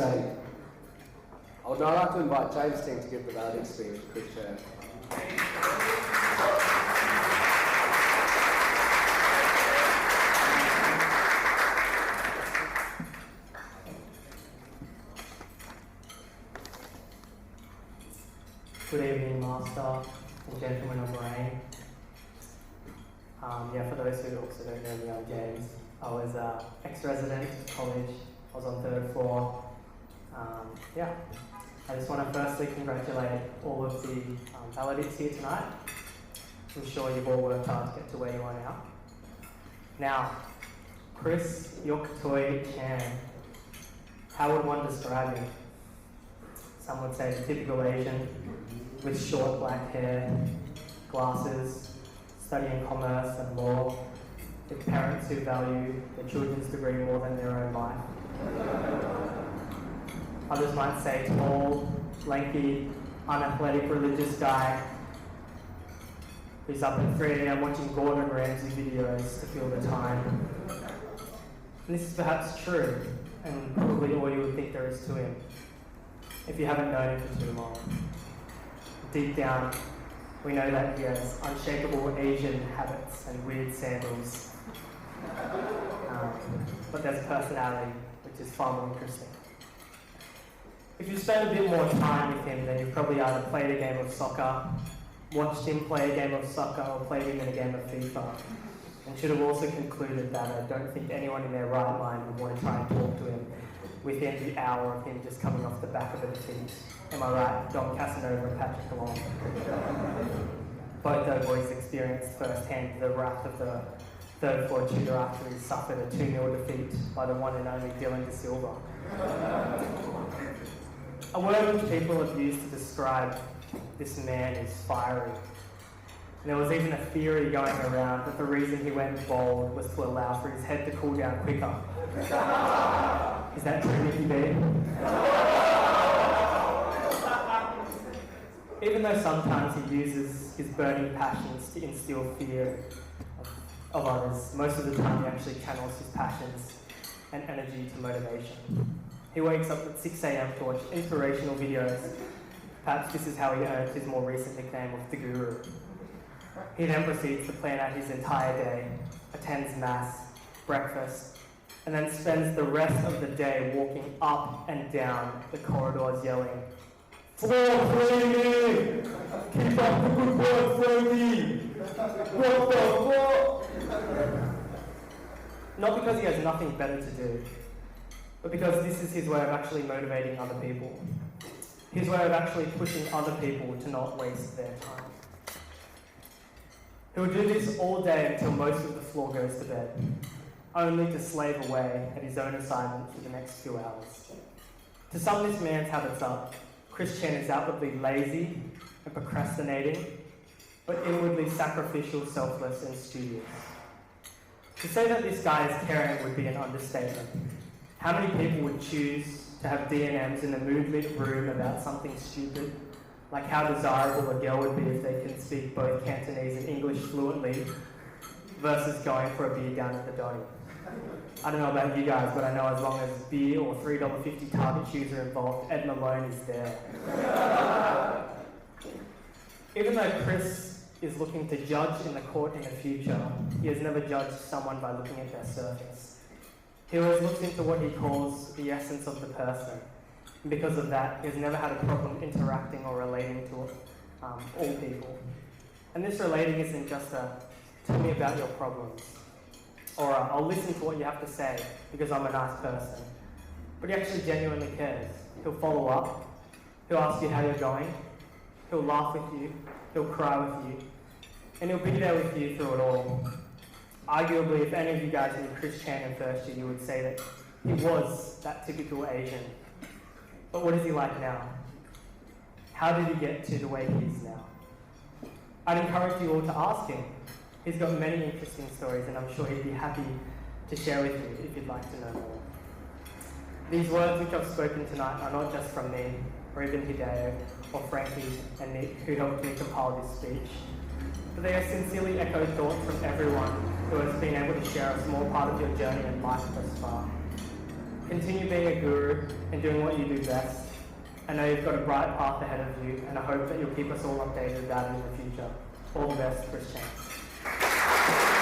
study. I would now like to invite James Ting to give the Valedict speech to Chris Chair. Good evening, Master and gentlemen of Warrane. For those who also don't know me, I'm James. I was ex-resident at college. I was on 3rd floor. I just want to firstly congratulate all of the Valedicts here tonight. I'm sure you've all worked hard to get to where you are now. Now, Chris Yoktoi Chan. How would one describe him? Some would say the typical Asian with short black hair, glasses, studying commerce and law, with parents who value their children's degree more than their own life. Others might say tall, lanky, unathletic religious guy who's up at 3 AM watching Gordon Ramsay videos to fill the time. And this is perhaps true, and probably all you would think there is to him, if you haven't known him for too long. Deep down, we know that he has unshakable Asian habits and weird sandals. But there's a personality which is far more interesting. If you spend a bit more time with him, then you've probably either played a game of soccer, watched him play a game of soccer, or played him in a game of FIFA, and should have also concluded that I don't think anyone in their right mind would want to try and talk to him within the hour of him just coming off the back of a defeat. Am I right? Dom Casanova and Patrick Long. Both those boys experienced firsthand the wrath of the 3rd floor tutor after he suffered a 2-0 defeat by the one and only Dylan De Silva. A word which people have used to describe this man is fiery. And there was even a theory going around that the reason he went bald was to allow for his head to cool down quicker. Is that true, Nicky B? Even though sometimes he uses his burning passions to instill fear of others, most of the time he actually channels his passions and energy to motivation. He wakes up at 6 AM to watch inspirational videos. Perhaps this is how he earned his more recent nickname of the Guru. He then proceeds to plan out his entire day, attends mass, breakfast, and then spends the rest of the day walking up and down the corridors yelling, "Floor cleaning! Keep up the good work, Frankie! What the fuck?" Not because he has nothing better to do, but because this is his way of actually motivating other people. His way of actually pushing other people to not waste their time. He will do this all day until most of the floor goes to bed, only to slave away at his own assignment for the next few hours. To sum this man's habits up, Chris Chen is outwardly lazy and procrastinating, but inwardly sacrificial, selfless, and studious. To say that this guy is caring would be an understatement. How many people would choose to have D&Ms in a mood-lit room about something stupid, like how desirable a girl would be if they can speak both Cantonese and English fluently, versus going for a beer down at the Donny? I don't know about you guys, but I know as long as beer or $3.50 Target shoes are involved, Ed Malone is there. Even though Chris is looking to judge in the court in the future, he has never judged someone by looking at their surface. He always looks into what he calls the essence of the person. And because of that, he has never had a problem interacting or relating to all people. And this relating isn't just a, tell me about your problems, or I'll listen to what you have to say because I'm a nice person. But he actually genuinely cares. He'll follow up, he'll ask you how you're going, he'll laugh with you, he'll cry with you, and he'll be there with you through it all. Arguably, if any of you guys knew Chris Chan in first year, you would say that he was that typical Asian. But what is he like now? How did he get to the way he is now? I'd encourage you all to ask him. He's got many interesting stories, and I'm sure he'd be happy to share with you if you'd like to know more. These words which I've spoken tonight are not just from me, or even Hideo, or Frankie and Nick, who helped me compile this speech, but they are sincerely echoed thoughts from everyone who has been able to share a small part of your journey in life thus far. Continue being a guru and doing what you do best. I know you've got a bright path ahead of you, and I hope that you'll keep us all updated about it in the future. All the best, Chris Chang.